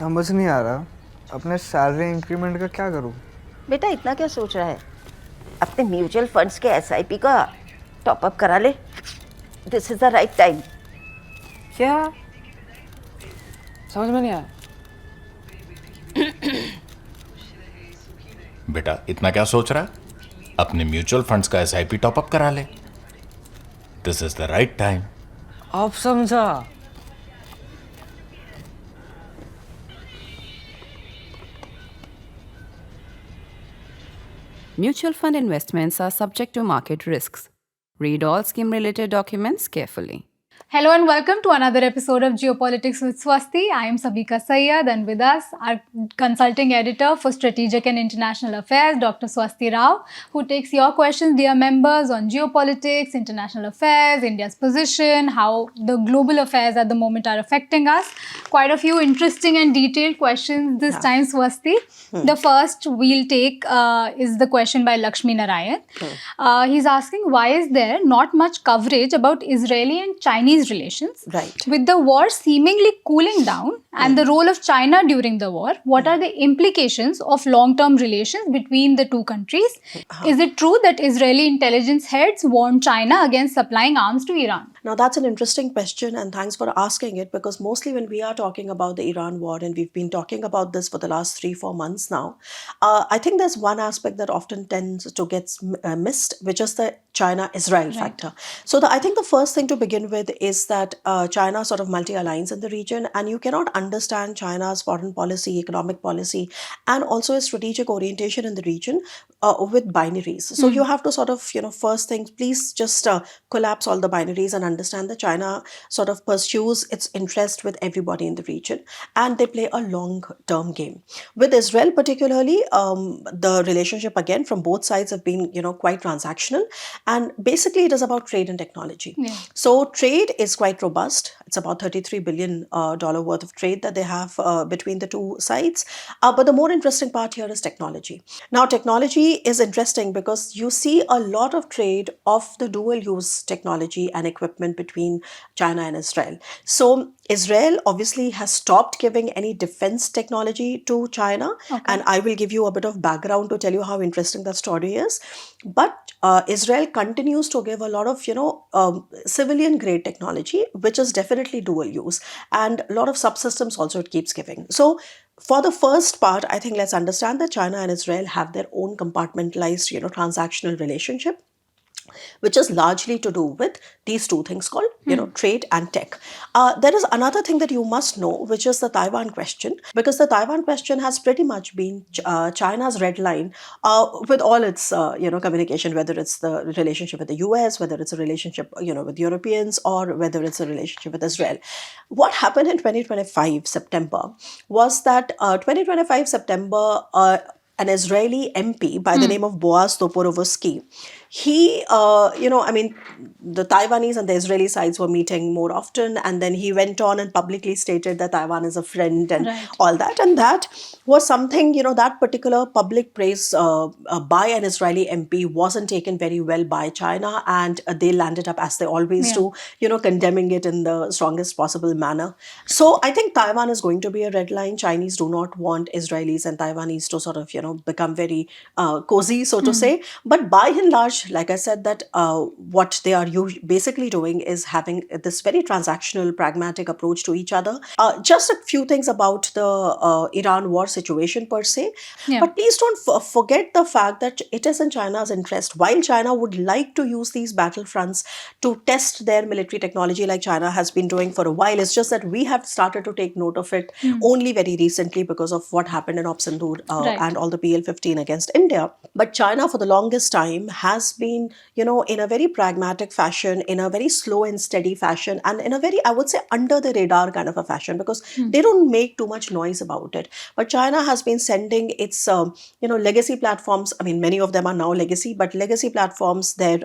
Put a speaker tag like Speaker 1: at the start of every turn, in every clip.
Speaker 1: समझ नहीं आ रहा अपने सैलरी इंक्रीमेंट का क्या करूं।
Speaker 2: बेटा इतना क्या सोच रहा है? अपने म्यूचुअल फंड्स के एसआईपी का टॉपअप करा ले। This is the right time.
Speaker 3: क्या? समझ में नहीं आया।
Speaker 4: बेटा इतना क्या सोच रहा है? अपने म्यूचुअल फंड्स का एसआईपी टॉपअप करा ले। This is the right time.
Speaker 3: अब समझा।
Speaker 5: Mutual fund investments are subject to market risks. Read all scheme related documents carefully.
Speaker 6: Hello and welcome to another episode of Geopolitics with Swasti. I am Sabika Sayyad, and with us our consulting editor for Strategic and International Affairs, Dr. Swasti Rao, who takes your questions, dear members, on geopolitics, international affairs, India's position, how the global affairs at the moment are affecting us. Quite a few interesting and detailed questions this time, Swasti. The first we'll take is the question by Lakshmi Narayan. He's asking, why is there not much coverage about Israeli and Chinese relations?
Speaker 2: Right.
Speaker 6: With the war seemingly cooling down and the role of China during the war, what are the implications of long-term relations between the two countries? Is it true that Israeli intelligence heads warned China against supplying arms to Iran?
Speaker 7: Now, that's an interesting question, and thanks for asking it, because mostly when we are talking about the Iran war, and we've been talking about this for the last 3-4 months now, I think there's one aspect that often tends to get missed, which is the China-Israel factor. So I think the first thing to begin with is that China sort of multi-aligns in the region, and you cannot understand China's foreign policy, economic policy, and also a strategic orientation in the region with binaries. So you have to sort of, first thing, please just collapse all the binaries and understand that China sort of pursues its interest with everybody in the region, and they play a long-term game. With Israel particularly, the relationship again from both sides have been, quite transactional, and basically it is about trade and technology. So trade is quite robust. It's about $33 billion worth of trade that they have between the two sides. But the more interesting part here is technology. Now, technology is interesting because you see a lot of trade of the dual-use technology and equipment between China and Israel. So Israel obviously has stopped giving any defense technology to China. And I will give you a bit of background to tell you how interesting that story is. But Israel continues to give a lot of, civilian grade technology, which is definitely dual use, and a lot of subsystems also it keeps giving. So for the first part, I think let's understand that China and Israel have their own compartmentalized, transactional relationship, which is largely to do with these two things called, trade and tech. There is another thing that you must know, which is the Taiwan question, because the Taiwan question has pretty much been China's red line with all its, communication, whether it's the relationship with the US, whether it's a relationship, with Europeans, or whether it's a relationship with Israel. What happened in 2025 September was that 2025 September, an Israeli MP by the name of Boaz Toporowski, he, the Taiwanese and the Israeli sides were meeting more often, and then he went on and publicly stated that Taiwan is a friend and all that. And that was something, that particular public praise by an Israeli MP wasn't taken very well by China, and they landed up, as they always do, condemning it in the strongest possible manner. So I think Taiwan is going to be a red line. Chinese do not want Israelis and Taiwanese to sort of, become very cozy, so to say. But by and large, like I said, that what they are basically doing is having this very transactional, pragmatic approach to each other. Just a few things about the Iran war situation per se. But please don't forget the fact that it is in China's interest. While China would like to use these battlefronts to test their military technology like China has been doing for a while, it's just that we have started to take note of it only very recently because of what happened in Opsindur and all the PL-15 against India. But China for the longest time has been, in a very pragmatic fashion, in a very slow and steady fashion, and in a very, I would say, under the radar kind of a fashion, because they don't make too much noise about it. But China has been sending its, legacy platforms. I mean, many of them are now legacy, but legacy platforms, their,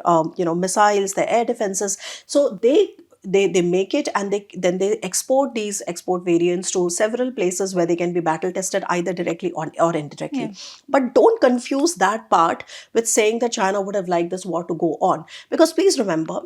Speaker 7: missiles, their air defenses. So they make it, and then they export these variants to several places where they can be battle tested either directly or indirectly. But don't confuse that part with saying that China would have liked this war to go on, because please remember,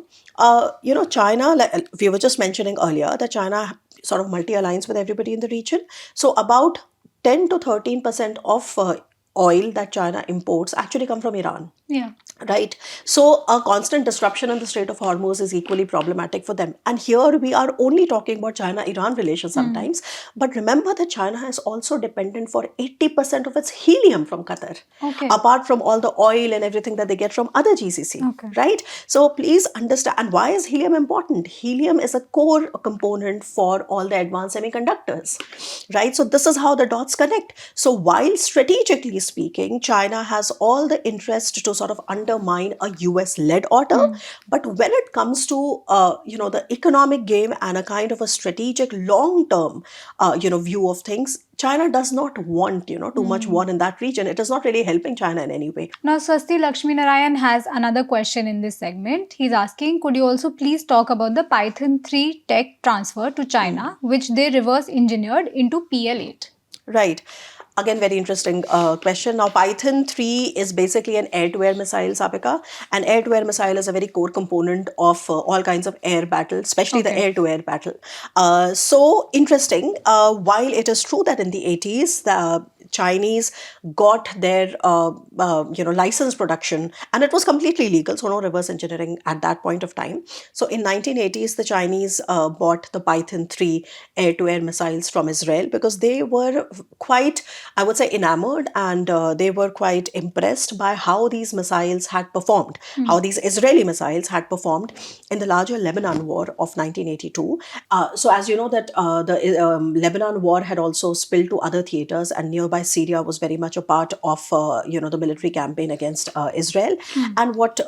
Speaker 7: China, like we were just mentioning earlier, that China sort of multi-alliance with everybody in the region. So about 10 to 13% of oil that China imports actually come from Iran.
Speaker 6: Yeah.
Speaker 7: Right. So a constant disruption in the Strait of Hormuz is equally problematic for them. And here we are only talking about China-Iran relations sometimes. But remember that China is also dependent for 80% of its helium from Qatar.
Speaker 6: Okay.
Speaker 7: Apart from all the oil and everything that they get from other GCC.
Speaker 6: Okay.
Speaker 7: Right. So please understand. And why is helium important? Helium is a core component for all the advanced semiconductors. Right. So this is how the dots connect. So while strategically speaking, China has all the interest to sort of undermine a US-led order. But when it comes to, the economic game and a kind of a strategic long-term, view of things, China does not want, too much war in that region. It is not really helping China in any way.
Speaker 6: Now, Swasti Lakshmi Narayan has another question in this segment. He's asking, could you also please talk about the Python 3 tech transfer to China, which they reverse engineered into PL8?
Speaker 7: Right. Again, very interesting question. Now, Python 3 is basically an air-to-air missile, Sapika. An air-to-air missile is a very core component of all kinds of air battle, especially the air-to-air battle. So interesting. While it is true that in the 80s, the Chinese got their, license production, and it was completely legal, so no reverse engineering at that point of time. So in 1980s, the Chinese bought the Python 3 air-to-air missiles from Israel because they were quite, I would say, enamored, and they were quite impressed by how these missiles had performed, how these Israeli missiles had performed in the larger Lebanon War of 1982. So as you know that the Lebanon War had also spilled to other theaters, and nearby Syria was very much a part of, the military campaign against Israel. And what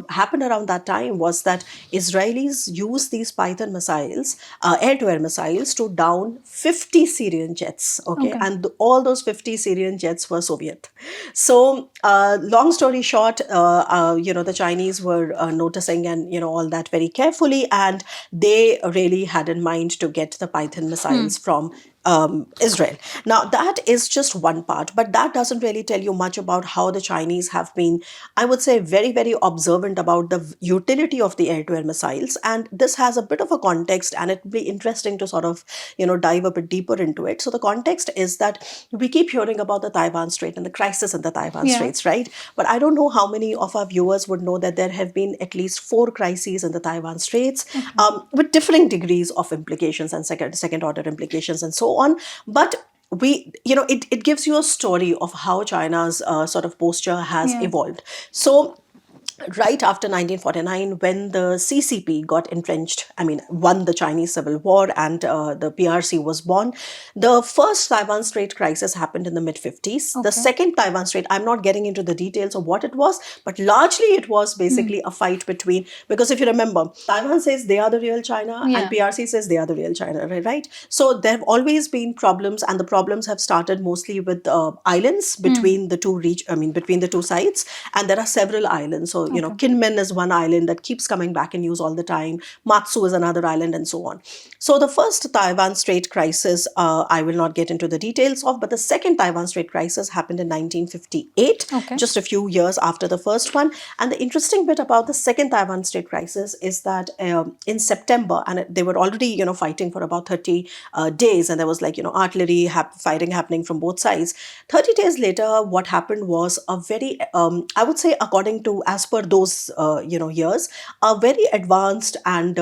Speaker 7: happened around that time was that Israelis used these Python missiles, air-to-air missiles, to down 50 Syrian jets. Okay. And all those 50 Syrian jets were Soviet. So long story short, the Chinese were noticing and, all that very carefully, and they really had in mind to get the Python missiles from Israel. Now, that is just one part, but that doesn't really tell you much about how the Chinese have been, I would say, very, very observant about the utility of the air-to-air missiles. And this has a bit of a context, and it would be interesting to sort of, dive a bit deeper into it. So the context is that we keep hearing about the Taiwan Strait and the crisis in the Taiwan Straits, right? But I don't know how many of our viewers would know that there have been at least 4 crises in the Taiwan Straits with differing degrees of implications and second order implications and so on. But it gives you a story of how China's sort of posture has evolved. So right after 1949, when the CCP got entrenched, won the Chinese Civil War, and the PRC was born, the first Taiwan Strait crisis happened in the mid-50s. The second Taiwan Strait, I'm not getting into the details of what it was, but largely it was basically a fight between, because if you remember, Taiwan says they are the real China, and PRC says they are the real China, right? So there have always been problems, and the problems have started mostly with islands between the two between the two sides, and there are several islands. So Kinmen is one island that keeps coming back in news all the time. Matsu is another island, and so on. So the first Taiwan Strait crisis, I will not get into the details of, but the second Taiwan Strait crisis happened in 1958, just a few years after the first one. And the interesting bit about the second Taiwan Strait crisis is that in September, and they were already, fighting for about 30 days, and there was artillery fighting happening from both sides. 30 days later, what happened was a very, I would say, as per those years, a very advanced and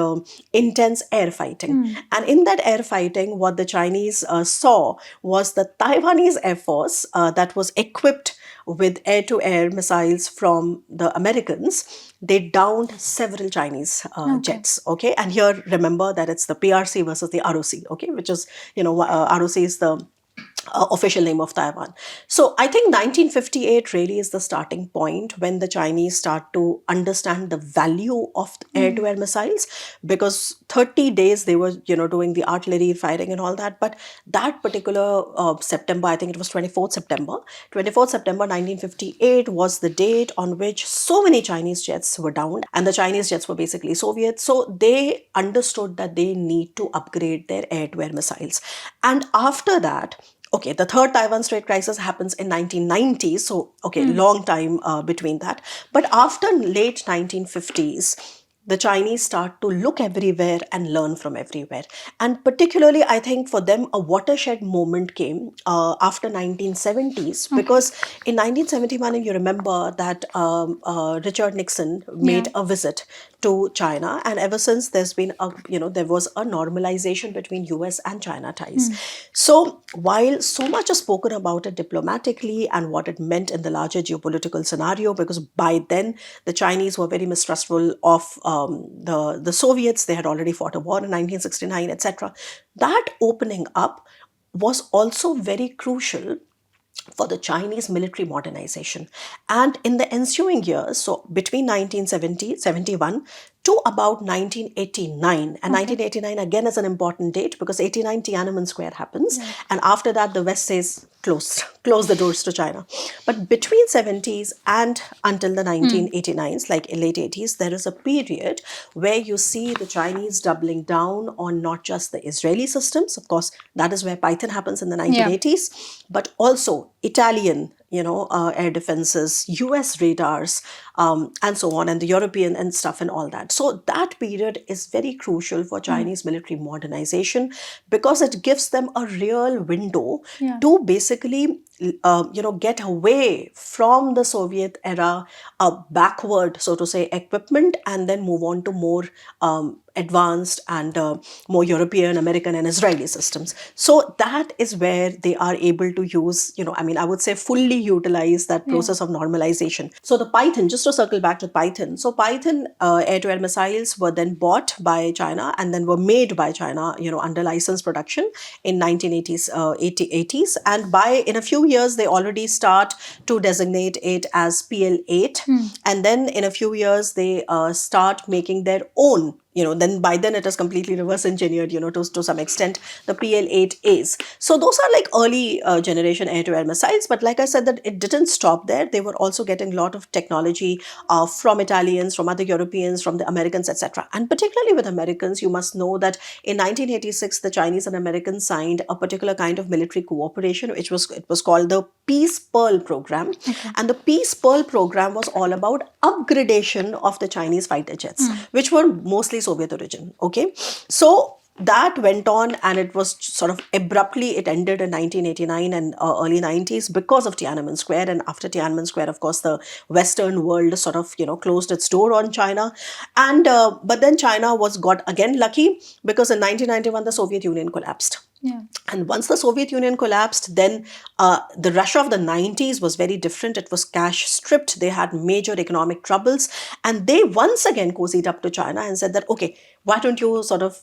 Speaker 7: intense air fighting. And in that air fighting, what the Chinese saw was the Taiwanese Air Force that was equipped with air-to-air missiles from the Americans. They downed several Chinese jets. Okay, and here remember that it's the PRC versus the ROC. Okay, which is ROC is the official name of Taiwan. So I think 1958 really is the starting point when the Chinese start to understand the value of air-to-air missiles, because 30 days they were, doing the artillery firing and all that. But that particular September, I think it was 24th September 1958 was the date on which so many Chinese jets were downed, and the Chinese jets were basically Soviet. So they understood that they need to upgrade their air-to-air missiles. And after that, the third Taiwan Strait crisis happens in 1990s. So, long time between that. But after late 1950s, the Chinese start to look everywhere and learn from everywhere. And particularly, I think for them, a watershed moment came after 1970s, because in 1971, you remember that Richard Nixon made a visit to China, and ever since there was a normalization between US and China ties. So while so much is spoken about it diplomatically and what it meant in the larger geopolitical scenario, because by then the Chinese were very mistrustful of the Soviets, they had already fought a war in 1969, etc. That opening up was also very crucial for the Chinese military modernization. And in the ensuing years, so between 1971 to about 1989, and 1989 again is an important date because 89 Tiananmen Square happens, and after that the West says close the doors to China. But between 70s and until the 1989s, like late 80s, there is a period where you see the Chinese doubling down on not just the Israeli systems, of course, that is where Python happens in the 1980s, but also Italian, air defenses, US radars, and so on, and the European and stuff and all that. So that period is very crucial for Chinese military modernization because it gives them a real window to basically get away from the Soviet era backward, so to say, equipment, and then move on to more advanced and more European, American, and Israeli systems. So that is where they are able to use, I would say fully utilize that process of normalization. So the Python, just to circle back to Python. So Python air-to-air missiles were then bought by China and then were made by China, under license production in 1980s, 80s. And in a few years, they already start to designate it as PL-8. And then in a few years, they start making their own, then by then it is completely reverse engineered, to some extent, the PL-8As. So those are like early generation air-to-air missiles. But like I said, that it didn't stop there. They were also getting a lot of technology from Italians, from other Europeans, from the Americans, etc. And particularly with Americans, you must know that in 1986, the Chinese and Americans signed a particular kind of military cooperation, it was called the Peace Pearl program. And the Peace Pearl program was all about upgradation of the Chinese fighter jets, which were mostly Soviet origin. Okay, so that went on, and it was sort of abruptly, it ended in 1989 and early 90s because of Tiananmen Square. And after Tiananmen Square, of course, the Western world sort of, closed its door on China. And but then China got again lucky because in 1991, the Soviet Union collapsed. And once the Soviet Union collapsed, then the Russia of the 90s was very different. It was cash stripped. They had major economic troubles. And they once again cozied up to China and said that, okay, why don't you sort of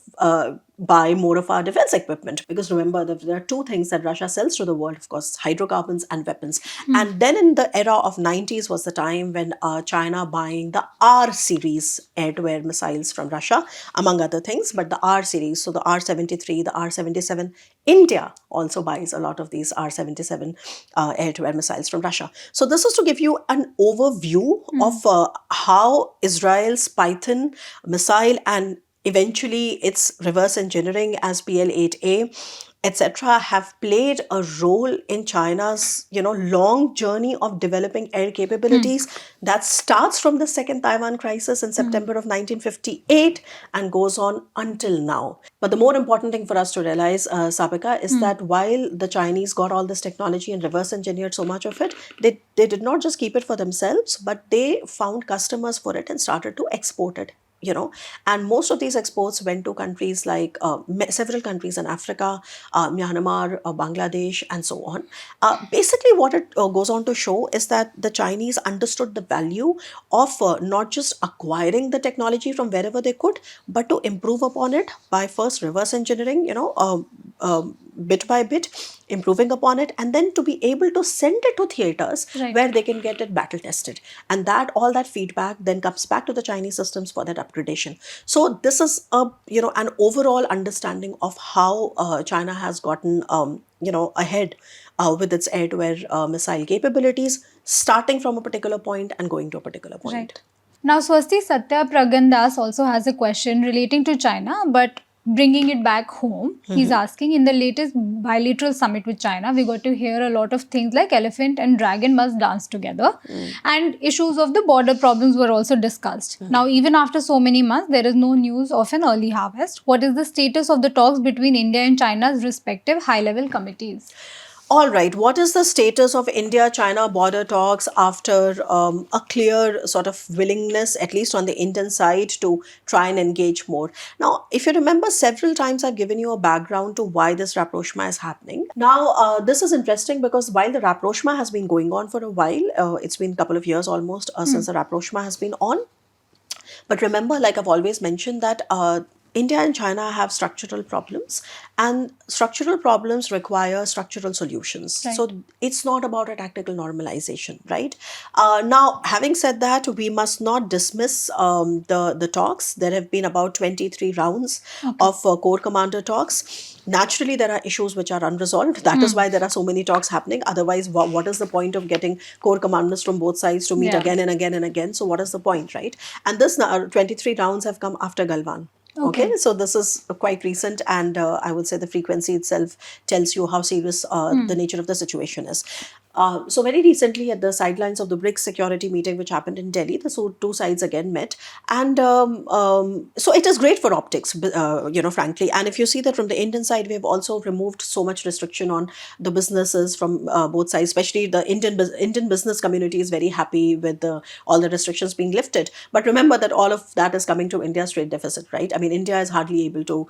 Speaker 7: buy more of our defense equipment? Because remember, there are two things that Russia sells to the world, of course, hydrocarbons and weapons. And then in the era of 90s was the time when China buying the R-series air-to-air missiles from Russia, among other things, but the R-series, so the R-73, the R-77, India also buys a lot of these R-77 air-to-air missiles from Russia. So this is to give you an overview of how Israel's Python missile and eventually its reverse engineering as PL-8A, etc., have played a role in China's, long journey of developing air capabilities that starts from the Second Taiwan Crisis in September of 1958 and goes on until now. But the more important thing for us to realize, Sapika, is that while the Chinese got all this technology and reverse engineered so much of it, they did not just keep it for themselves, but they found customers for it and started to export it. And most of these exports went to countries like several countries in Africa, Myanmar, Bangladesh, and so on. Basically, what it goes on to show is that the Chinese understood the value of not just acquiring the technology from wherever they could, but to improve upon it by first reverse engineering, bit by bit, improving upon it, and then to be able to send it to theaters where they can get it battle tested. And all that feedback then comes back to the Chinese systems for that upgradation. So this is an overall understanding of how China has gotten ahead with its air-to-air missile capabilities, starting from a particular point and going to a particular point.
Speaker 6: Right. Now, Swasti, Satya Pragandas also has a question relating to China, but bringing it back home, he's asking, in the latest bilateral summit with China, we got to hear a lot of things like elephant and dragon must dance together, and issues of the border problems were also discussed. Now, even after so many months, there is no news of an early harvest. What is the status of the talks between India and China's respective high-level committees?
Speaker 7: All right. What is the status of India-China border talks after a clear sort of willingness, at least on the Indian side, to try and engage more? Now, if you remember, several times I've given you a background to why this rapprochement is happening. Now, this is interesting because while the rapprochement has been going on for a while, it's been a couple of years almost since the rapprochement has been on. But remember, like I've always mentioned, that India and China have structural problems, and structural problems require structural solutions.
Speaker 6: Right.
Speaker 7: So it's not about a tactical normalization, right? Now, having said that, we must not dismiss the talks. There have been about 23 rounds of core commander talks. Naturally, there are issues which are unresolved. That is why there are so many talks happening. Otherwise, what is the point of getting core commanders from both sides to meet
Speaker 6: Yeah.
Speaker 7: again and again and again? So what is the point, right? And this 23 rounds have come after Galwan. Okay, so this is quite recent, and I would say the frequency itself tells you how serious the nature of the situation is. So very recently, at the sidelines of the BRICS security meeting, which happened in Delhi, the two sides again met, and so it is great for optics, frankly. And if you see that from the Indian side, we have also removed so much restriction on the businesses from both sides. Especially the Indian business community is very happy with all the restrictions being lifted. But remember that all of that is coming to India's trade deficit, right? I mean, India is hardly able to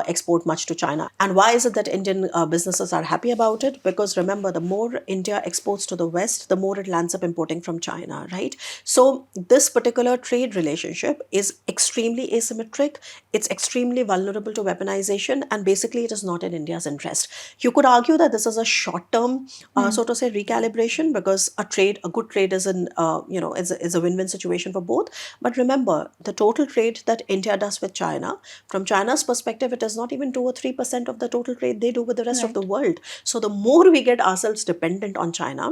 Speaker 7: export much to China. And why is it that Indian businesses are happy about it? Because remember, the more India exports to the West, the more it lands up importing from China, right? So this particular trade relationship is extremely asymmetric. It's extremely vulnerable to weaponization, and basically it is not in India's interest. You could argue that this is a short-term, so to say, recalibration, because a good trade is is a win-win situation for both. But remember, the total trade that India does with China, from China's perspective, it is not even 2 or 3% of the total trade they do with the rest of the world. So the more we get ourselves dependent on China,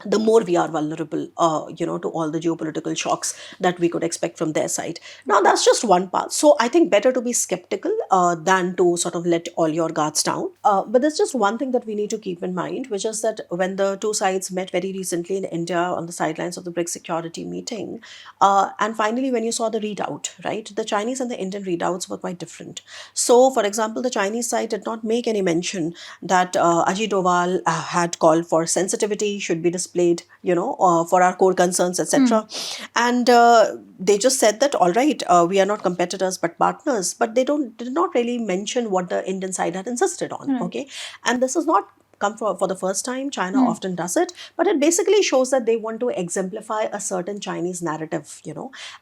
Speaker 7: the more we are vulnerable, to all the geopolitical shocks that we could expect from their side. Now, that's just one part. So I think better to be skeptical than to sort of let all your guards down. But there's just one thing that we need to keep in mind, which is that when the two sides met very recently in India on the sidelines of the BRICS security meeting, and finally when you saw the readout, right, the Chinese and the Indian readouts were quite different. So, for example, the Chinese side did not make any mention that Ajit Doval had called for sensitivity should be displayed, for our core concerns, etc. And they just said that, all right, we are not competitors but partners, but they did not really mention what the Indian side had insisted on. Okay, and this is not come for the first time. China often does it, but it basically shows that they want to exemplify a certain Chinese narrative,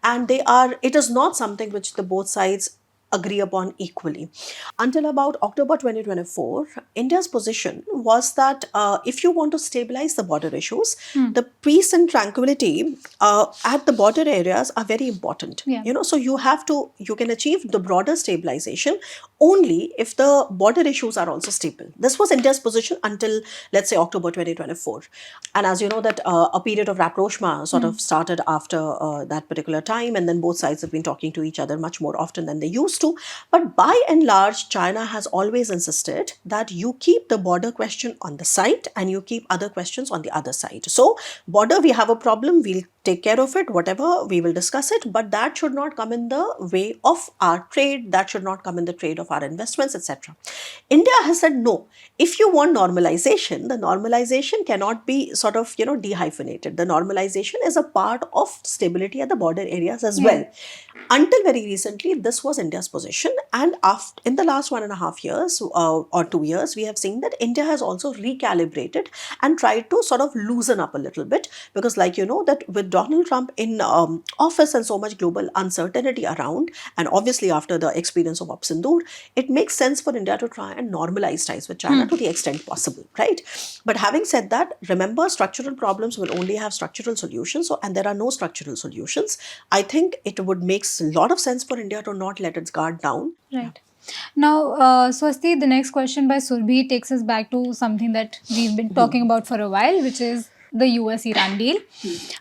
Speaker 7: and it is not something which the both sides agree upon equally. Until about October 2024, India's position was that if you want to stabilize the border issues, the peace and tranquility at the border areas are very important.
Speaker 6: Yeah.
Speaker 7: So you can achieve the broader stabilization only if the border issues are also stable. This was India's position until, let's say, October 2024. And as you know, that a period of rapprochement sort of started after that particular time, and then both sides have been talking to each other much more often than they used to. But by and large, China has always insisted that you keep the border question on the side and you keep other questions on the other side. So border, we have a problem, we'll take care of it, whatever, we will discuss it, but that should not come in the way of our trade, that should not come in the trade of our investments, etc. India has said no. If you want normalization, the normalization cannot be sort of, dehyphenated. The normalization is a part of stability at the border areas as well. Until very recently, this was India's position, and in the last 1.5 years or 2 years, we have seen that India has also recalibrated and tried to sort of loosen up a little bit, because like that with Donald Trump in office and so much global uncertainty around, and obviously after the experience of Operation Sindoor, it makes sense for India to try and normalize ties with China to the extent possible, right? But having said that, remember, structural problems will only have structural solutions, and there are no structural solutions. I think it would make a lot of sense for India to not let its guard down.
Speaker 6: Right. Now, Swasti, the next question by Surbhi takes us back to something that we've been talking about for a while, which is the US Iran deal.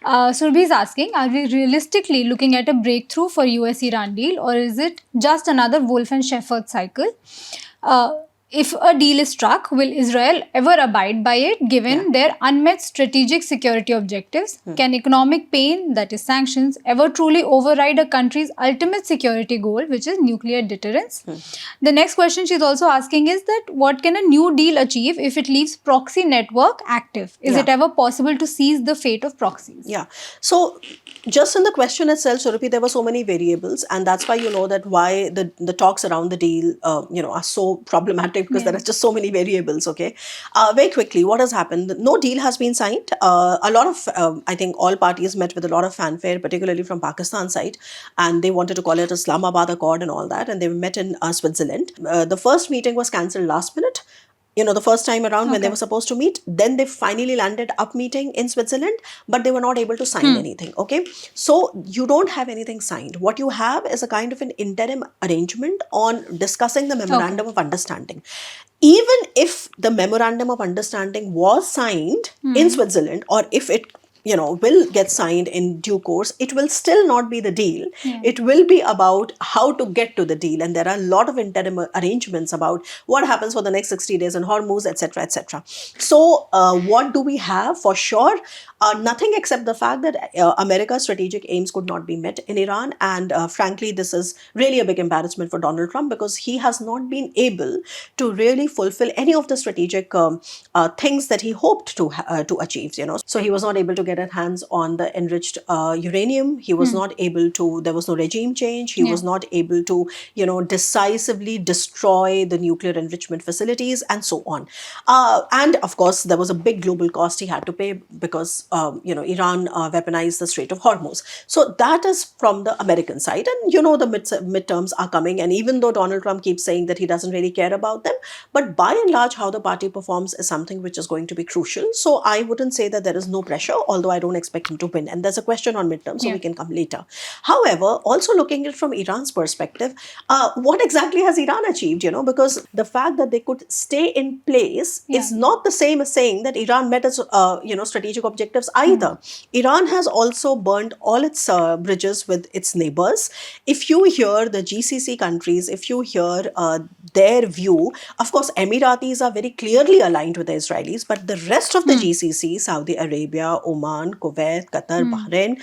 Speaker 6: Surbhi is asking, are we realistically looking at a breakthrough for US Iran deal, or is it just another Wolf and Shepard cycle? If a deal is struck, will Israel ever abide by it given their unmet strategic security objectives? Can economic pain, that is sanctions, ever truly override a country's ultimate security goal, which is nuclear deterrence? The next question she's also asking is that what can a new deal achieve if it leaves proxy network active? Is
Speaker 7: Yeah.
Speaker 6: it ever possible to seize the fate of proxies?
Speaker 7: Yeah. So just in the question itself, Surupi, there were so many variables, and that's why you know that why the talks around the deal, are so problematic because there are just so many variables. Okay. Very quickly, what has happened? No deal has been signed. A lot of, I think, all parties met with a lot of fanfare, particularly from Pakistan side, and they wanted to call it Islamabad Accord and all that, and they met in Switzerland. The first meeting was cancelled last minute. The first time around when they were supposed to meet, then they finally landed up meeting in Switzerland, but they were not able to sign anything. Okay. So you don't have anything signed. What you have is a kind of an interim arrangement on discussing the memorandum of understanding. Even if the memorandum of understanding was signed in Switzerland, or if it will get signed in due course, it will still not be the deal. It will be about how to get to the deal. And there are a lot of interim arrangements about what happens for the next 60 days in Hormuz, etc., etc. So what do we have for sure? Nothing except the fact that America's strategic aims could not be met in Iran. And frankly, this is really a big embarrassment for Donald Trump because he has not been able to really fulfill any of the strategic things that he hoped to achieve. So he was not able to get his hands on the enriched uranium. He was not able to, there was no regime change. He was not able to, decisively destroy the nuclear enrichment facilities and so on. And of course, there was a big global cost he had to pay because, Iran weaponized the Strait of Hormuz. So that is from the American side. And, the midterms are coming. And even though Donald Trump keeps saying that he doesn't really care about them, but by and large, how the party performs is something which is going to be crucial. So I wouldn't say that there is no pressure, although I don't expect him to win. And there's a question on midterms, so we can come later. However, also looking at it from Iran's perspective, what exactly has Iran achieved? Because the fact that they could stay in place is not the same as saying that Iran met its, strategic objectives either. Iran has also burned all its bridges with its neighbors. If you hear the GCC countries, if you hear their view, of course, Emiratis are very clearly aligned with the Israelis, but the rest of the GCC, Saudi Arabia, Oman, Kuwait, Qatar, Bahrain,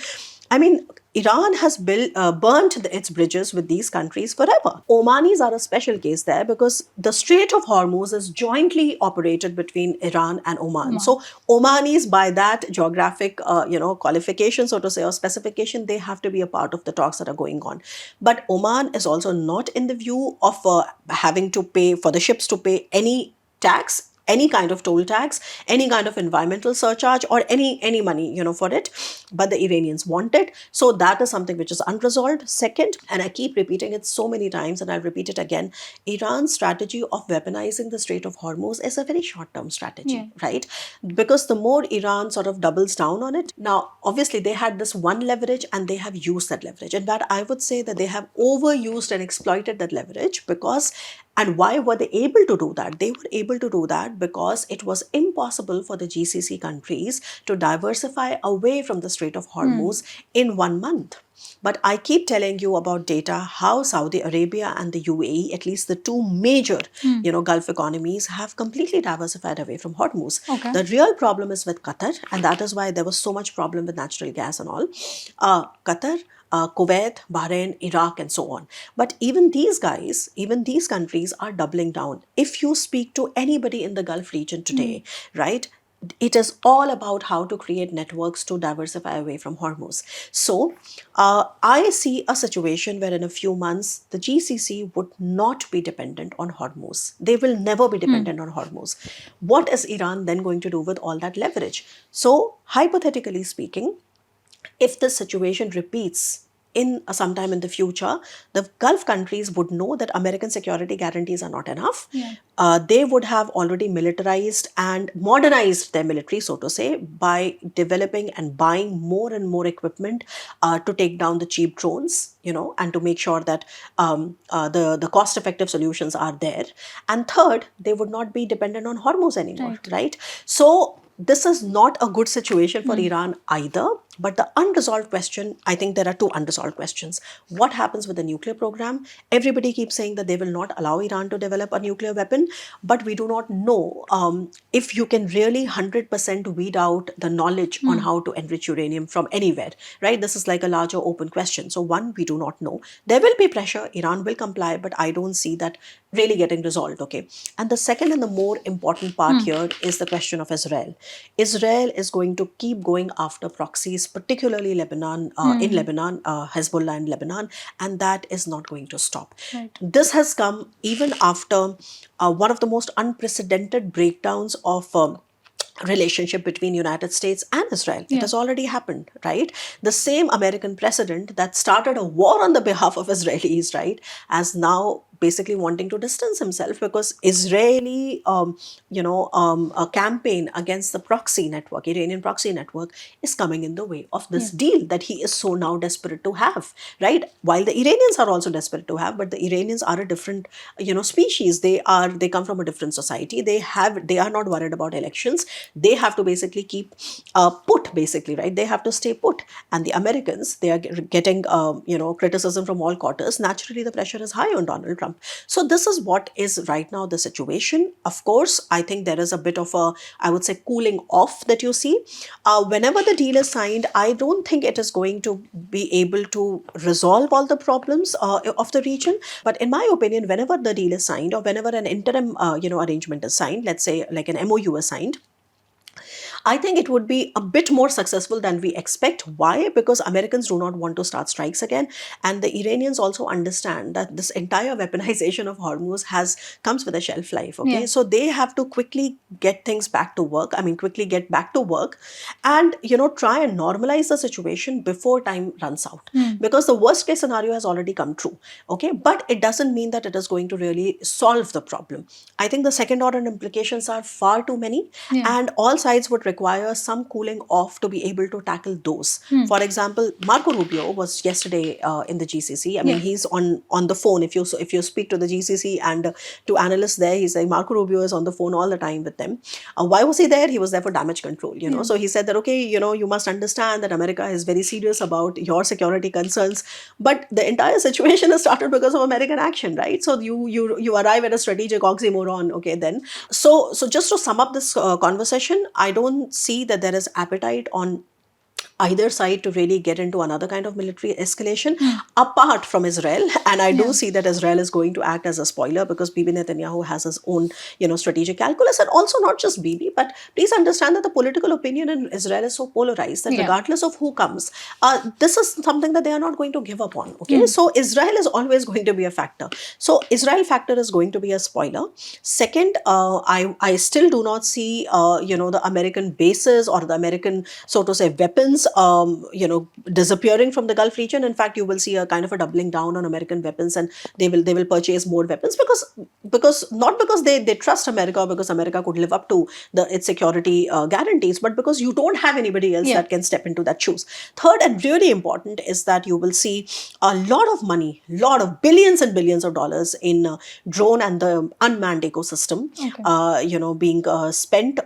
Speaker 7: I mean, Iran has burnt its bridges with these countries forever. Omanis are a special case there because the Strait of Hormuz is jointly operated between Iran and Oman. So Omanis, by that geographic, qualification, so to say, or specification, they have to be a part of the talks that are going on. But Oman is also not in the view of having to pay for the ships to pay any tax, any kind of toll tax, any kind of environmental surcharge, or any money, for it. But the Iranians want it. So that is something which is unresolved. Second, and I keep repeating it so many times, and I'll repeat it again, Iran's strategy of weaponizing the Strait of Hormuz is a very short-term strategy, right? Because the more Iran sort of doubles down on it, now, obviously, they had this one leverage and they have used that leverage. In fact, I would say that they have overused and exploited that leverage because, and why were they able to do that? They were able to do that because it was impossible for the GCC countries to diversify away from the Strait of Hormuz in 1 month. But I keep telling you about data, how Saudi Arabia and the UAE, at least the two major, Gulf economies, have completely diversified away from Hormuz.
Speaker 6: Okay.
Speaker 7: The real problem is with Qatar, and that is why there was so much problem with natural gas and all. Qatar, Kuwait, Bahrain, Iraq, and so on. But even these guys, even these countries are doubling down. If you speak to anybody in the Gulf region today, right, it is all about how to create networks to diversify away from Hormuz. So I see a situation where in a few months, the GCC would not be dependent on Hormuz. They will never be dependent on Hormuz. What is Iran then going to do with all that leverage? So hypothetically speaking, if this situation repeats in sometime in the future, the Gulf countries would know that American security guarantees are not enough. They would have already militarized and modernized their military, so to say, by developing and buying more and more equipment to take down the cheap drones, and to make sure that the cost-effective solutions are there. And third, they would not be dependent on Hormuz anymore, right? So this is not a good situation for Iran either. But the unresolved question, I think there are two unresolved questions. What happens with the nuclear program? Everybody keeps saying that they will not allow Iran to develop a nuclear weapon, but we do not know if you can really 100% weed out the knowledge on how to enrich uranium from anywhere, right? This is like a larger open question. So one, we do not know. There will be pressure, Iran will comply, but I don't see that really getting resolved, okay? And the second and the more important part here is the question of Israel. Israel is going to keep going after proxies, particularly Lebanon, in Lebanon, Hezbollah in Lebanon, and that is not going to stop.
Speaker 6: Right.
Speaker 7: This has come even after one of the most unprecedented breakdowns of relationship between United States and Israel. It has already happened, right? The same American president that started a war on the behalf of Israelis, right, as now basically wanting to distance himself because Israeli, a campaign against the proxy network, Iranian proxy network, is coming in the way of this deal that he is so now desperate to have, right? While the Iranians are also desperate to have, but the Iranians are a different, species. They come from a different society. They are not worried about elections. They have to basically keep put, basically, right? They have to stay put. And the Americans, they are getting, criticism from all quarters. Naturally, the pressure is high on Donald Trump. So this is what is right now the situation. Of course, I think there is a bit of a, I would say, cooling off that you see. Whenever the deal is signed, I don't think it is going to be able to resolve all the problems of the region. But in my opinion, whenever the deal is signed or whenever an interim, arrangement is signed, let's say like an MOU is signed, I think it would be a bit more successful than we expect. Why? Because Americans do not want to start strikes again. And the Iranians also understand that this entire weaponization of Hormuz comes with a shelf life. Okay.
Speaker 6: Yeah.
Speaker 7: So they have to quickly get things back to work. Quickly get back to work and, try and normalize the situation before time runs out. Because the worst case scenario has already come true. Okay. But it doesn't mean that it is going to really solve the problem. I think the second order implications are far too many. And all sides would require some cooling off to be able to tackle those. For example, Marco Rubio was yesterday in the GCC. He's on the phone. If you speak to the GCC and to analysts there, he's like, Marco Rubio is on the phone all the time with them. Why was he there? He was there for damage control. So he said that, okay, you must understand that America is very serious about your security concerns. But the entire situation has started because of American action, right? So you arrive at a strategic oxymoron. Okay, then. So just to sum up this conversation, I don't see that there is appetite on either side to really get into another kind of military escalation apart from Israel. And I do see that Israel is going to act as a spoiler because Bibi Netanyahu has his own, strategic calculus. And also not just Bibi, but please understand that the political opinion in Israel is so polarized that regardless of who comes, this is something that they are not going to give up on. Okay. So Israel is always going to be a factor. So Israel factor is going to be a spoiler. Second, I still do not see, the American bases or the American, so to say, weapons disappearing from the Gulf region. In fact, you will see a kind of a doubling down on American weapons, and they will purchase more weapons because not because they trust America or because America could live up to its security guarantees, but because you don't have anybody else that can step into that shoes. Third, and really important, is that you will see a lot of money, lot of billions and billions of dollars in drone and the unmanned ecosystem, being spent.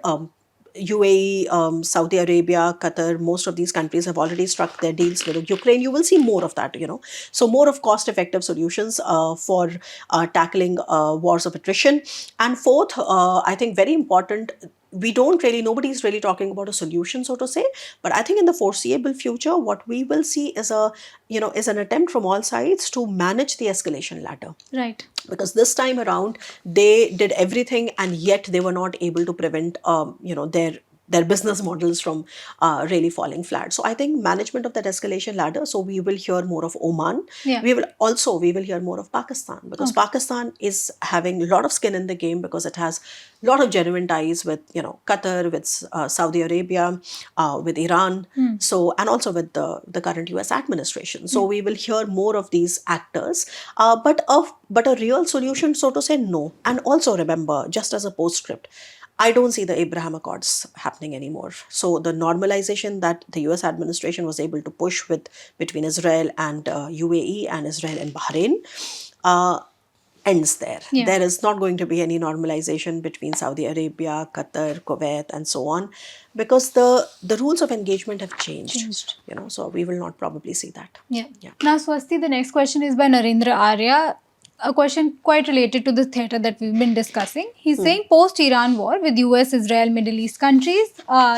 Speaker 7: UAE, Saudi Arabia, Qatar, most of these countries have already struck their deals with Ukraine. You will see more of that, So more of cost-effective solutions for tackling wars of attrition. And fourth, I think very important, nobody's really talking about a solution, so to say, but I think in the foreseeable future, what we will see is an attempt from all sides to manage the escalation ladder.
Speaker 6: Right.
Speaker 7: Because this time around, they did everything and yet they were not able to prevent, their business models from really falling flat. So I think management of that escalation ladder. So we will hear more of Oman.
Speaker 6: Yeah.
Speaker 7: We will hear more of Pakistan, because Pakistan is having a lot of skin in the game because it has a lot of genuine ties with, Qatar, with Saudi Arabia, with Iran. So, and also with the current US administration. So we will hear more of these actors, but a real solution, so to say, no. And also remember, just as a postscript, I don't see the Abraham Accords happening anymore. So the normalization that the US administration was able to push between Israel and UAE and Israel and Bahrain, ends there.
Speaker 6: Yeah.
Speaker 7: There is not going to be any normalization between Saudi Arabia, Qatar, Kuwait, and so on, because the rules of engagement have changed. You know, so we will not probably see that.
Speaker 6: Yeah.
Speaker 7: Yeah.
Speaker 6: Now, Swasti, the next question is by Narendra Arya. A question quite related to the theater that we've been discussing. He's saying post-Iran war with US, Israel, Middle East countries,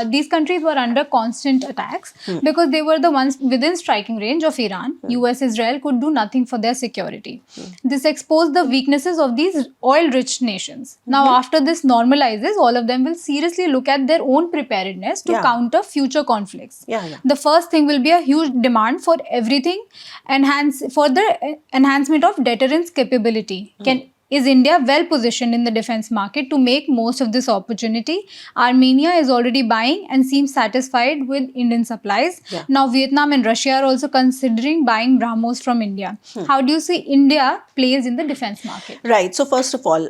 Speaker 6: these countries were under constant attacks because they were the ones within striking range of Iran. US, Israel could do nothing for their security. This exposed the weaknesses of these oil-rich nations. Now, after this normalizes, all of them will seriously look at their own preparedness to
Speaker 7: Yeah.
Speaker 6: counter future conflicts.
Speaker 7: Yeah, yeah.
Speaker 6: The first thing will be a huge demand for everything, further enhancement of deterrence capability. Is India well positioned in the defense market to make most of this opportunity? Armenia is already buying and seems satisfied with Indian supplies.
Speaker 7: Yeah.
Speaker 6: Now, Vietnam and Russia are also considering buying BrahMos from India. How do you see India plays in the defense market?
Speaker 7: Right. So first of all,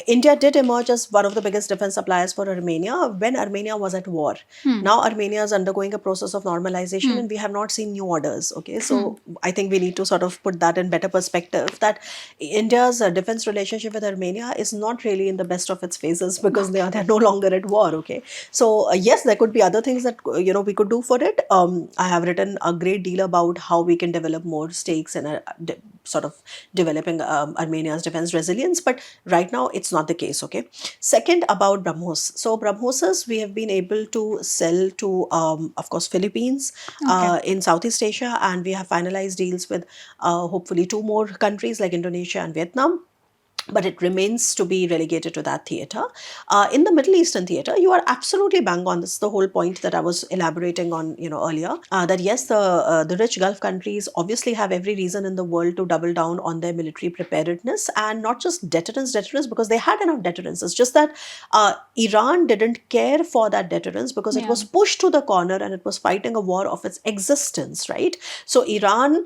Speaker 7: India did emerge as one of the biggest defense suppliers for Armenia when Armenia was at war. Now Armenia is undergoing a process of normalization, and we have not seen new orders. Okay, so I think we need to sort of put that in better perspective. That India's defense relationship with Armenia is not really in the best of its phases because they're no longer at war. Okay, so yes, there could be other things that we could do for it. I have written a great deal about how we can develop more stakes in sort of developing Armenia's defense resilience, but right now it's not the case. Okay. Second, about BrahMos. So BrahMoses we have been able to sell to, of course, Philippines, in Southeast Asia, and we have finalized deals with hopefully 2 more countries like Indonesia and Vietnam. But it remains to be relegated to that theatre. In the Middle Eastern theatre, you are absolutely bang on. This is the whole point that I was elaborating on, earlier. That yes, the rich Gulf countries obviously have every reason in the world to double down on their military preparedness, and not just deterrence, because they had enough deterrence. It's just that Iran didn't care for that deterrence because it was pushed to the corner and it was fighting a war of its existence, right? So Iran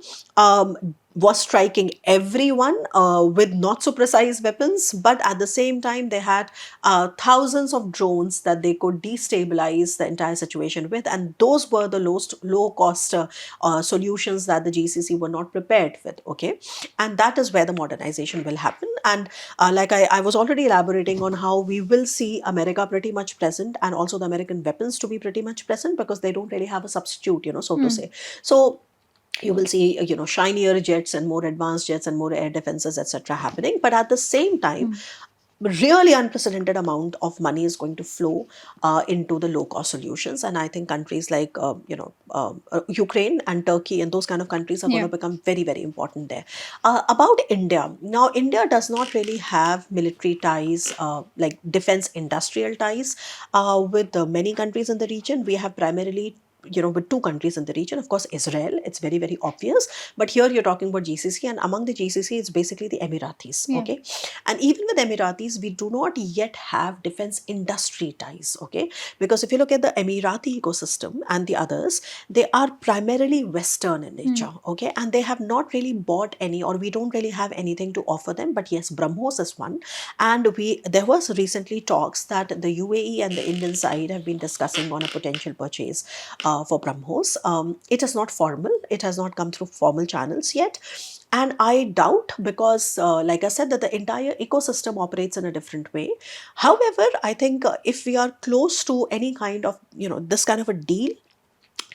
Speaker 7: was striking everyone with not so precise weapons, but at the same time they had thousands of drones that they could destabilize the entire situation with, and those were the low cost solutions that the GCC were not prepared with. Okay, and that is where the modernization will happen. And like I was already elaborating on how we will see America pretty much present, and also the American weapons to be pretty much present, because they don't really have a substitute, so to say. So you will see, shinier jets and more advanced jets and more air defenses, etc. happening. But at the same time, really unprecedented amount of money is going to flow into the low-cost solutions. And I think countries like, Ukraine and Turkey and those kind of countries are going to become very, very important there. About India. Now, India does not really have military ties, like defense industrial ties with many countries in the region. We have primarily with 2 countries in the region. Of course, Israel, it's very, very obvious. But here you're talking about GCC, and among the GCC, it's basically the Emiratis. Okay. And even with Emiratis, we do not yet have defense industry ties. Okay. Because if you look at the Emirati ecosystem and the others, they are primarily Western in nature. Okay. And they have not really bought any, or we don't really have anything to offer them. But yes, BrahMos is one. And there was recently talks that the UAE and the Indian side have been discussing on a potential purchase for BrahMos. It is not formal. It has not come through formal channels yet. And I doubt, because like I said, that the entire ecosystem operates in a different way. However, I think if we are close to any kind of, this kind of a deal,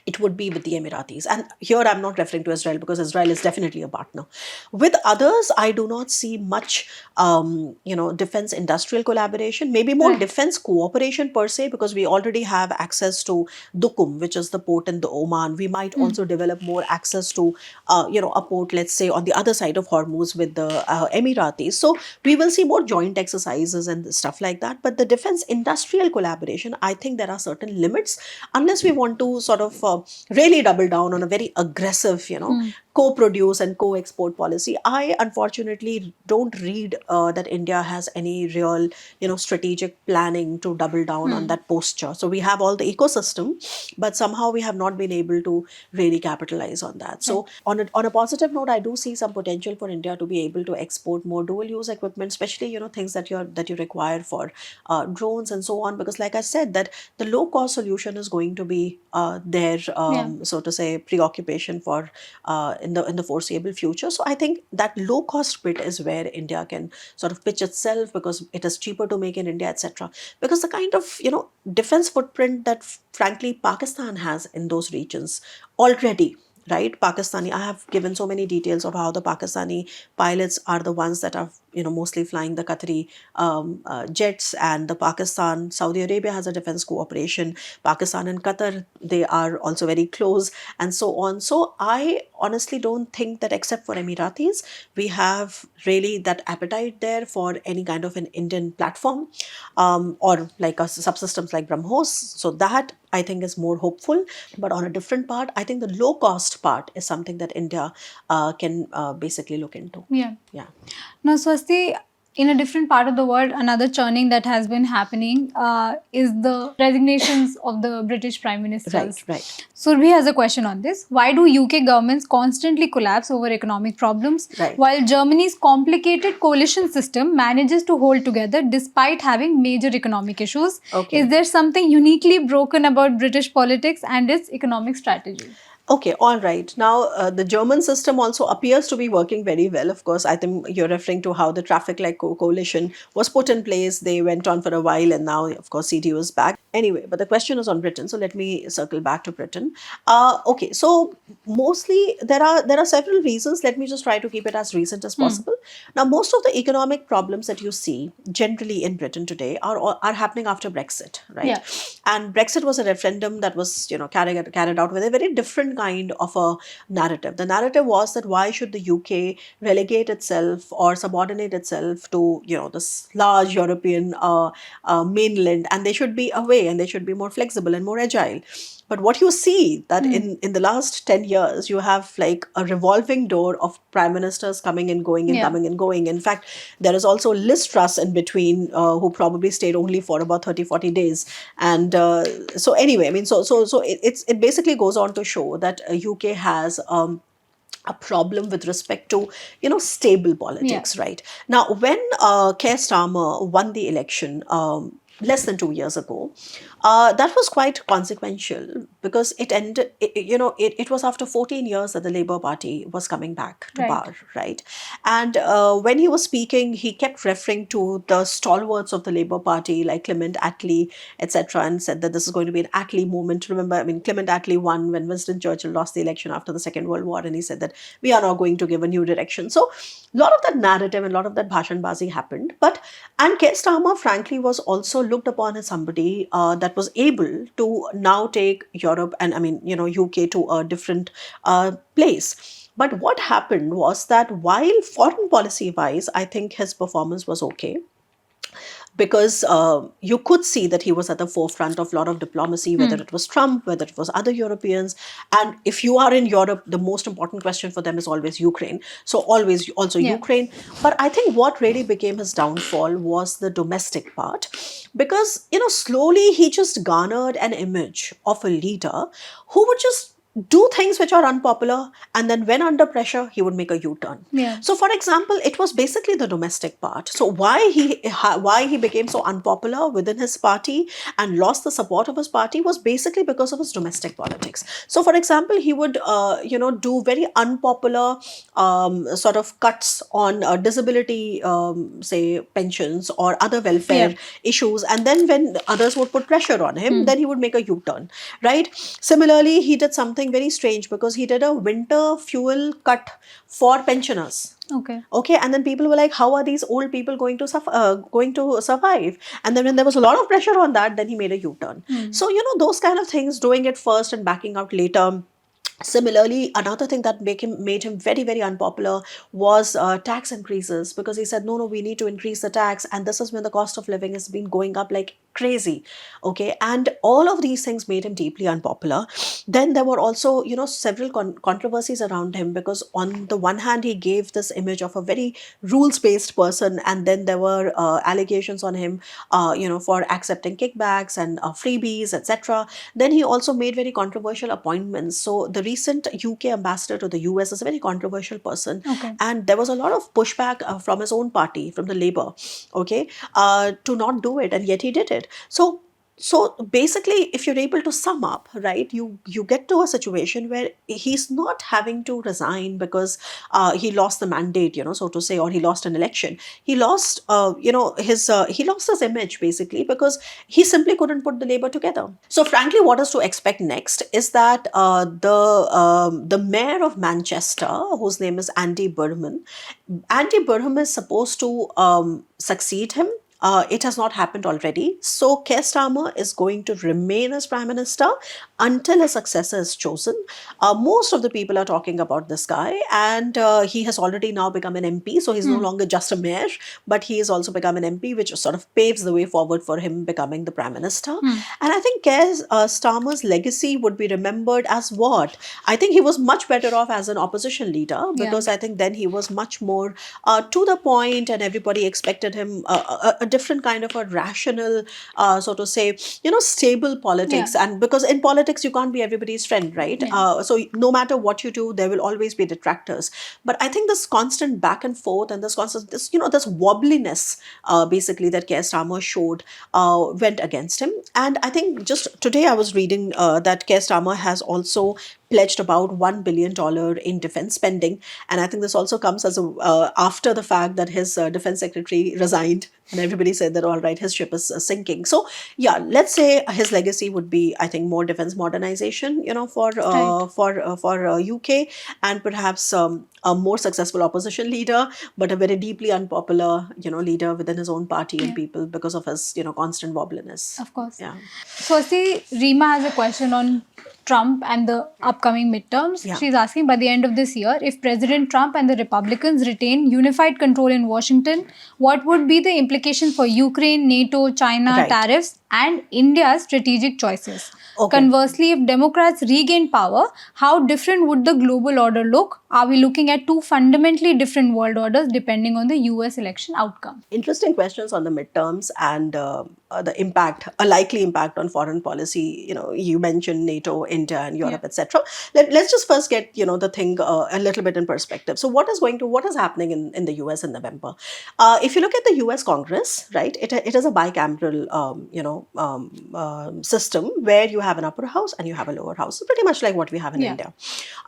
Speaker 7: it would be with the Emiratis. And here I'm not referring to Israel, because Israel is definitely a partner. With others, I do not see much, defense industrial collaboration, maybe more defense cooperation per se, because we already have access to Duqm, which is the port in the Oman. We might also develop more access to, a port, let's say, on the other side of Hormuz with the Emiratis. So we will see more joint exercises and stuff like that. But the defense industrial collaboration, I think there are certain limits, unless we want to sort of really double down on a very aggressive, co-produce and co-export policy. I unfortunately don't read that India has any real, strategic planning to double down on that posture. So we have all the ecosystem, but somehow we have not been able to really capitalize on that. So on a positive note, I do see some potential for India to be able to export more dual-use equipment, especially things that you require for drones and so on. Because like I said, that the low-cost solution is going to be there so to say, preoccupation for in the foreseeable future. So I think that low cost bit is where India can sort of pitch itself, because it is cheaper to make in India, etc. Because the kind of defense footprint that frankly Pakistan has in those regions already, right? Pakistani, I have given so many details of how the Pakistani pilots are the ones that are mostly flying the Qatari jets, and the Pakistan, Saudi Arabia has a defense cooperation. Pakistan and Qatar, they are also very close, and so on. So I honestly don't think that, except for Emiratis, we have really that appetite there for any kind of an Indian platform, or like a subsystems like BrahMos. So that I think is more hopeful. But on a different part, I think the low cost part is something that India can basically look into.
Speaker 6: Yeah.
Speaker 7: Yeah.
Speaker 6: Now, Swasti, in a different part of the world, another churning that has been happening is the resignations of the British Prime Ministers.
Speaker 7: Right.
Speaker 6: Surbhi has a question on this. Why do UK governments constantly collapse over economic problems,
Speaker 7: Right.
Speaker 6: while Germany's complicated coalition system manages to hold together despite having major economic issues?
Speaker 7: Okay.
Speaker 6: Is there something uniquely broken about British politics and its economic strategy?
Speaker 7: Okay, all right. Now, the German system also appears to be working very well. Of course, I think you're referring to how the traffic light coalition was put in place. They went on for a while, and now, of course, CDU is back. Anyway, but the question is on Britain, so let me circle back to Britain. Okay, so mostly there are several reasons. Let me just try to keep it as recent as possible. Now, most of the economic problems that you see generally in Britain today are happening after Brexit, right?
Speaker 6: Yeah.
Speaker 7: And Brexit was a referendum that was carried out with a very different kind of a narrative. The narrative was that why should the UK relegate itself or subordinate itself to this large European mainland, and they should be away and they should be more flexible and more agile. But what you see that in the last 10 years, you have like a revolving door of prime ministers coming and going and
Speaker 6: Yeah.
Speaker 7: coming and going. In fact, there is also Liz Truss in between, who probably stayed only for about 30-40 days. And so anyway, I mean, so it basically goes on to show that UK has a problem with respect to stable politics, right? Now, when Keir Starmer won the election less than 2 years ago, that was quite consequential, because it ended, it was after 14 years that the Labour Party was coming back to
Speaker 6: Right.
Speaker 7: power, right? And when he was speaking, he kept referring to the stalwarts of the Labour Party like Clement Attlee, etc., and said that this is going to be an Attlee moment. Remember, I mean, Clement Attlee won when Winston Churchill lost the election after the Second World War, and he said that we are now going to give a new direction. So a lot of that narrative and a lot of that bhashanbazi happened. And Keir Starmer, frankly, was also looked upon as somebody that was able to now take Europe and UK to a different place. But what happened was that while foreign policy wise, I think his performance was okay, because you could see that he was at the forefront of a lot of diplomacy, whether it was Trump, whether it was other Europeans. And if you are in Europe, the most important question for them is always Ukraine. So always also Ukraine. But I think what really became his downfall was the domestic part, because, slowly he just garnered an image of a leader who would just do things which are unpopular, and then when under pressure, he would make a U-turn.
Speaker 6: Yeah.
Speaker 7: So, for example, it was basically the domestic part. So, why he became so unpopular within his party and lost the support of his party was basically because of his domestic politics. So, for example, he would, do very unpopular sort of cuts on disability, say, pensions or other welfare issues. And then when others would put pressure on him, then he would make a U-turn, right? Similarly, he did something very strange, because he did a winter fuel cut for pensioners. Okay, and then people were like, how are these old people going to survive? And then when there was a lot of pressure on that, then he made a U-turn. So, those kind of things, doing it first and backing out later. Similarly, another thing that made him very, very unpopular was tax increases, because he said, no, we need to increase the tax. And this is when the cost of living has been going up like crazy. Okay. And all of these things made him deeply unpopular. Then there were also, several controversies around him, because on the one hand, he gave this image of a very rules-based person. And then there were allegations on him, for accepting kickbacks and freebies, etc. Then he also made very controversial appointments. So the recent UK ambassador to the US is a very controversial person.
Speaker 6: Okay.
Speaker 7: And there was a lot of pushback from his own party, from the Labour, okay, to not do it. And yet he did it. So So basically, if you're able to sum up, right, you get to a situation where he's not having to resign because he lost the mandate, so to say, or he lost an election. He lost, he lost his image basically because he simply couldn't put the Labour together. So frankly, what is to expect next is that the mayor of Manchester, whose name is Andy Burnham is supposed to succeed him. It has not happened already. So Keir Starmer is going to remain as Prime Minister until a successor is chosen. Most of the people are talking about this guy, and he has already now become an MP. So he's no longer just a mayor, but he has also become an MP, which sort of paves the way forward for him becoming the Prime Minister. And I think Keir Starmer's legacy would be remembered as what? I think he was much better off as an opposition leader because I think then he was much more to the point, and everybody expected him a different kind of a rational, so to say, stable politics. And because in politics, you can't be everybody's friend, right? So no matter what you do, there will always be detractors. But I think this constant back and forth and this wobbliness, basically, that Keir Starmer showed went against him. And I think just today I was reading that Keir Starmer has also pledged about $1 billion in defense spending. And I think this also comes as after the fact that his defense secretary resigned, and everybody said that, all right, his ship is sinking. So yeah, let's say his legacy would be, I think, more defense modernization, for UK, and perhaps a more successful opposition leader, but a very deeply unpopular, leader within his own party and people because of his, constant wobbliness.
Speaker 6: Of course.
Speaker 7: Yeah.
Speaker 6: Firstly, Reema has a question on Trump and the upcoming midterms.
Speaker 7: Yeah.
Speaker 6: She's asking, by the end of this year, if President Trump and the Republicans retain unified control in Washington, what would be the implications for Ukraine, NATO, China,
Speaker 7: Right.
Speaker 6: tariffs, and India's strategic choices?
Speaker 7: Okay.
Speaker 6: Conversely, if Democrats regain power, how different would the global order look? Are we looking at two fundamentally different world orders depending on the US election outcome?
Speaker 7: Interesting questions on the midterms and the impact, a likely impact on foreign policy. You mentioned NATO, India, and Europe, etc. Let's just first get the thing a little bit in perspective. So what is happening in the US in November? If you look at the US Congress, right, it is a bicameral system where you have an upper house and you have a lower house. So pretty much like what we have in India.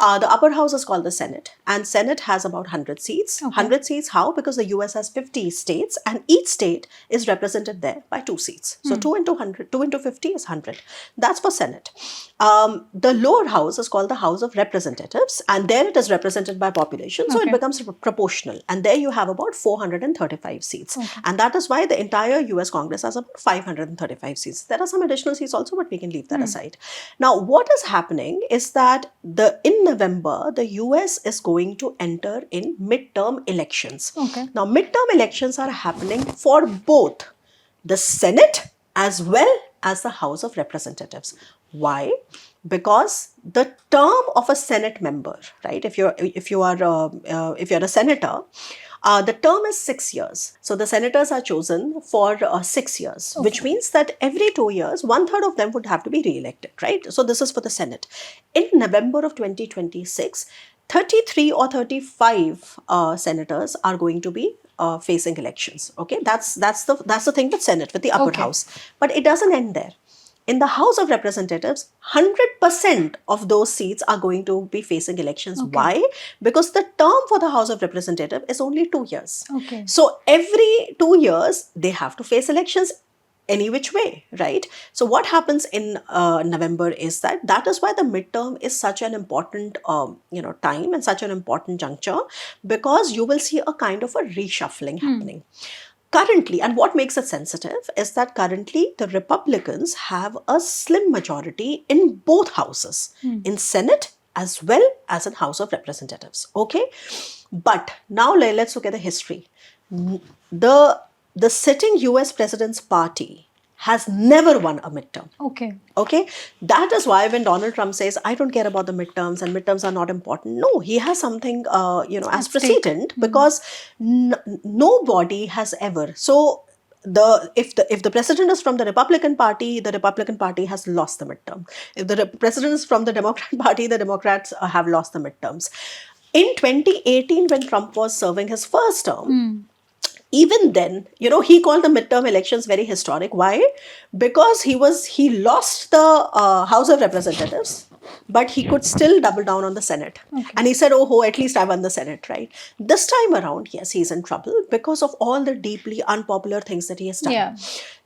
Speaker 7: The upper house is called the Senate, and Senate has about 100 seats. 100 seats, how? Because the US has 50 states, and each state is represented there by 2 seats. So 2 into 100, 2 into 50 is 100. That's for Senate. The lower house is called the House of Representatives, and there it is represented by population. So it becomes proportional, and there you have about 435 seats. And that is why the entire US Congress has about 535 seats. There are some additional seats also, but we can leave that aside. Now, what is happening is that in November, the US is going to enter in midterm elections. Now, midterm elections are happening for both the Senate as well as the House of Representatives. Why? Because the term of a Senate member, right? If you're a senator, the term is 6 years. So the senators are chosen for 6 years, which means that every 2 years, 1/3 of them would have to be re-elected, right? So this is for the Senate. In November of 2026, 33 or 35 senators are going to be facing elections. Okay, that's the thing with Senate, with the upper house. But it doesn't end there. In the House of Representatives, 100% of those seats are going to be facing elections. Why? Because the term for the House of Representatives is only 2 years. So every 2 years, they have to face elections any which way, right? So what happens in November is that is why the midterm is such an important time and such an important juncture, because you will see a kind of a reshuffling happening. Currently, and what makes it sensitive is that currently the Republicans have a slim majority in both houses, in Senate as well as in House of Representatives. Okay, but now let's look at the history. The sitting US President's party has never won a midterm. Okay. That is why when Donald Trump says, I don't care about the midterms and midterms are not important. No, he has something, as precedent, because nobody has ever. So if the president is from the Republican Party has lost the midterm. If the president is from the Democrat Party, the Democrats have lost the midterms. In 2018, when Trump was serving his first term, even then, he called the midterm elections very historic. Why? Because he lost the House of Representatives, but he could still double down on the Senate. And he said, oh, at least I won the Senate, right? This time around, yes, he's in trouble because of all the deeply unpopular things that he has done.
Speaker 6: Yeah.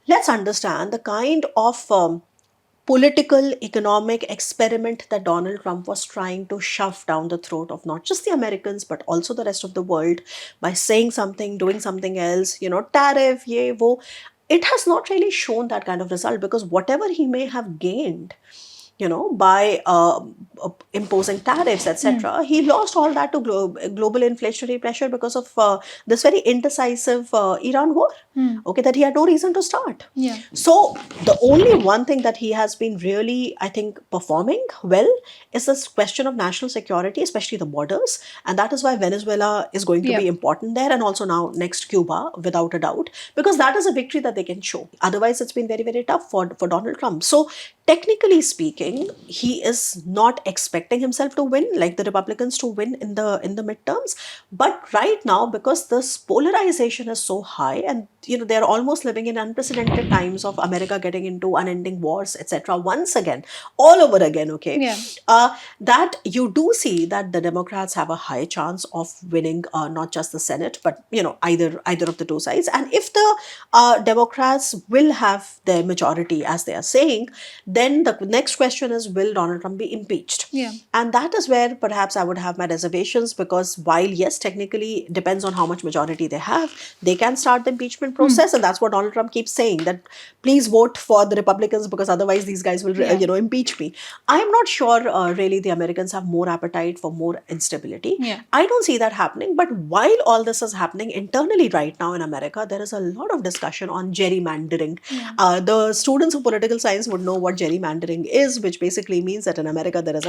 Speaker 7: Let's understand the kind of political economic experiment that Donald Trump was trying to shove down the throat of not just the Americans but also the rest of the world by saying something, doing something else, tariff, ye, wo. It has not really shown that kind of result, because whatever he may have gained, by imposing tariffs, etc., he lost all that to global inflationary pressure because of this very indecisive Iran war, okay, that he had no reason to start.
Speaker 6: Yeah.
Speaker 7: So the only one thing that he has been really, I think, performing well is this question of national security, especially the borders, and that is why Venezuela is going to be important there, and also now next Cuba, without a doubt, because that is a victory that they can show. Otherwise, it's been very, very tough for Donald Trump. So technically speaking, he is not expecting himself to win, like the Republicans to win in the midterms. But right now, because this polarization is so high, and they're almost living in unprecedented times of America getting into unending wars, etc., once again, all over again, okay, that you do see that the Democrats have a high chance of winning not just the Senate, but either of the two sides. And if the Democrats will have their majority, as they are saying, then the next question is, will Donald Trump be impeached?
Speaker 6: Yeah.
Speaker 7: And that is where perhaps I would have my reservations, because while yes, technically depends on how much majority they have, they can start the impeachment process, and that's what Donald Trump keeps saying, that please vote for the Republicans because otherwise these guys will impeach me. I am not sure really the Americans have more appetite for more instability. I don't see that happening. But while all this is happening internally right now in America, there is a lot of discussion on gerrymandering. The students of political science would know what gerrymandering is, which basically means that in America there is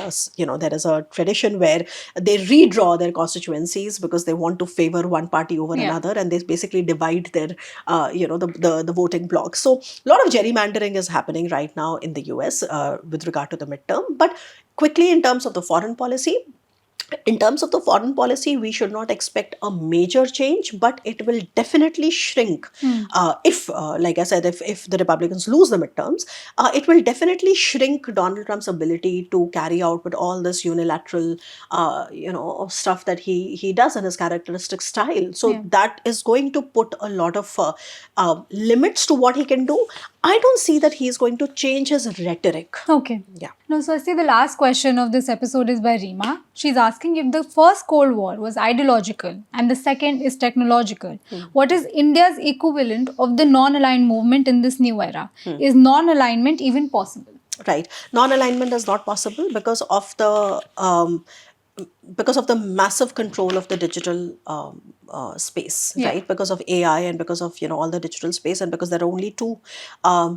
Speaker 7: a tradition where they redraw their constituencies because they want to favor one party over another, and they basically divide their the voting block. So a lot of gerrymandering is happening right now in the US with regard to the midterm. But quickly, in terms of the foreign policy, we should not expect a major change, but it will definitely shrink if, like I said, if the Republicans lose the midterms, it will definitely shrink Donald Trump's ability to carry out with all this unilateral, stuff that he does in his characteristic style. So that is going to put a lot of limits to what he can do. I don't see that he is going to change his rhetoric.
Speaker 6: Okay.
Speaker 7: Yeah.
Speaker 6: No, so I see the last question of this episode is by Rima. She's asking, if the first Cold War was ideological and the second is technological, what is India's equivalent of the non-aligned movement in this new era? Is non-alignment even possible?
Speaker 7: Right. Non-alignment is not possible because of the massive control of the digital space, right? Because of AI and because of all the digital space, and because there are only two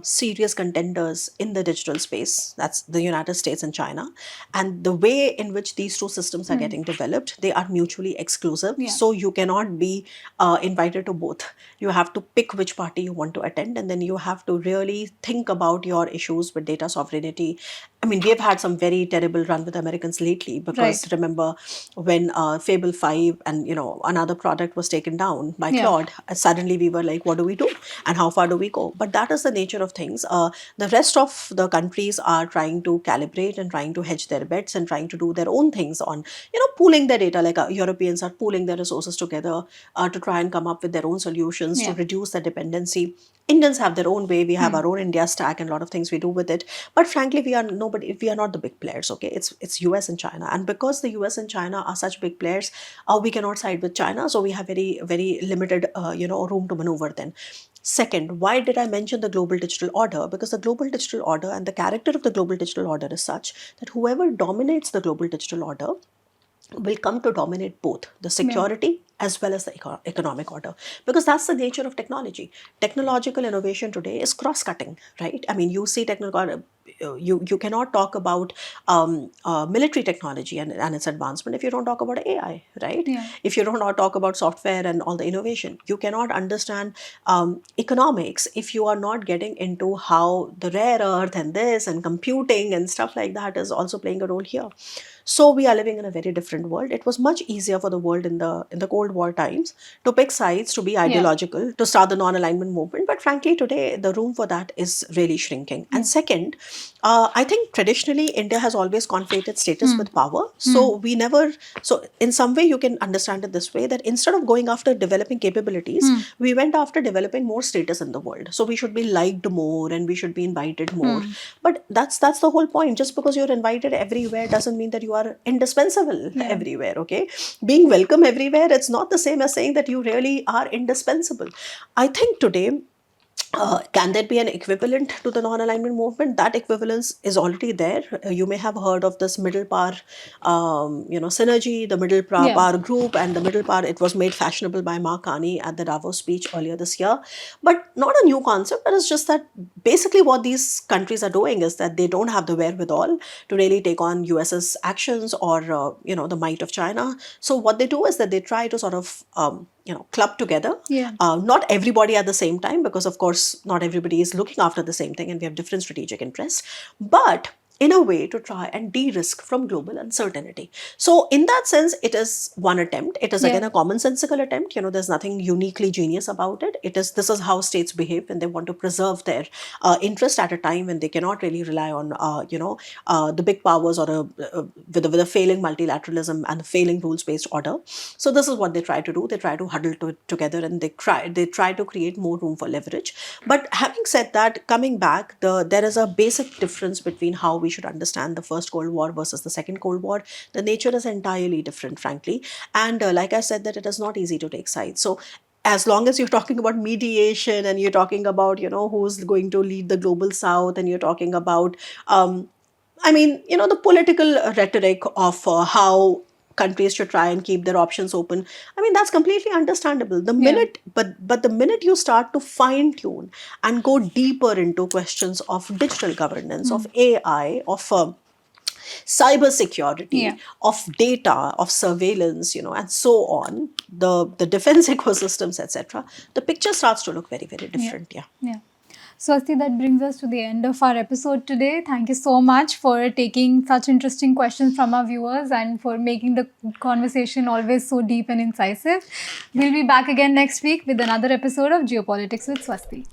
Speaker 7: serious contenders in the digital space, that's the United States and China. And the way in which these two systems are getting developed, they are mutually exclusive. So you cannot be invited to both. You have to pick which party you want to attend, and then you have to really think about your issues with data sovereignty. I mean, we have had some very terrible run with Americans lately, because remember when Fable 5 and another product was taken down by Claude, suddenly we were like, what do we do and how far do we go? But that is the nature of things. The rest of the countries are trying to calibrate and trying to hedge their bets and trying to do their own things on pooling their data, like Europeans are pooling their resources together to try and come up with their own solutions to reduce the dependency. Indians have their own way. We have our own India stack and a lot of things we do with it. But frankly, we are not the big players, okay? It's US and China. And because the US and China are such big players, we cannot side with China. So we have very, very limited, room to maneuver then. Second, why did I mention the global digital order? Because the global digital order and the character of the global digital order is such that whoever dominates the global digital order will come to dominate both the security as well as the economic order, because that's the nature of technology. Technological innovation today is cross-cutting, right? I mean, you see you cannot talk about military technology and its advancement if you don't talk about AI, right? If you don't talk about software and all the innovation. You cannot understand economics if you are not getting into how the rare earth and this and computing and stuff like that is also playing a role here. So we are living in a very different world. It was much easier for the world in the Cold War times to pick sides, to be ideological, to start the non-alignment movement. But frankly, today the room for that is really shrinking. And second, I think traditionally India has always conflated status with power. So we never. So in some way, you can understand it this way, that instead of going after developing capabilities, we went after developing more status in the world. So we should be liked more and we should be invited more. But that's the whole point. Just because you're invited everywhere doesn't mean that you are indispensable everywhere. Okay, being welcome everywhere, it's not the same as saying that you really are indispensable. I think today, can there be an equivalent to the non-alignment movement? That equivalence is already there. You may have heard of this middle power, synergy, the middle power group, and the middle power. It was made fashionable by Mark Carney at the Davos speech earlier this year. But not a new concept, but it's just that basically what these countries are doing is that they don't have the wherewithal to really take on US's actions or the might of China. So what they do is that they try to sort of club together. Not everybody at the same time, because of course not everybody is looking after the same thing and we have different strategic interests, but in a way to try and de-risk from global uncertainty. So in that sense, it is one attempt. It is again a commonsensical attempt. There's nothing uniquely genius about it. This is how states behave when they want to preserve their interest at a time when they cannot really rely on the big powers or with a failing multilateralism and a failing rules-based order. So this is what they try to do. They try to huddle together and they try to create more room for leverage. But having said that, coming back, there is a basic difference between how we should understand the first Cold War versus the second Cold War. The nature is entirely different, frankly. And like I said, that it is not easy to take sides. So as long as you're talking about mediation and you're talking about, who's going to lead the global south, and you're talking about, the political rhetoric of how countries should try and keep their options open. That's completely understandable. The minute, but the minute you start to fine tune and go deeper into questions of digital governance, of AI, of cyber security, of data, of surveillance, and so on, the defense ecosystems, etc., the picture starts to look very, very different.
Speaker 6: Yeah. Swasti, that brings us to the end of our episode today. Thank you so much for taking such interesting questions from our viewers and for making the conversation always so deep and incisive. We'll be back again next week with another episode of Geopolitics with Swasti.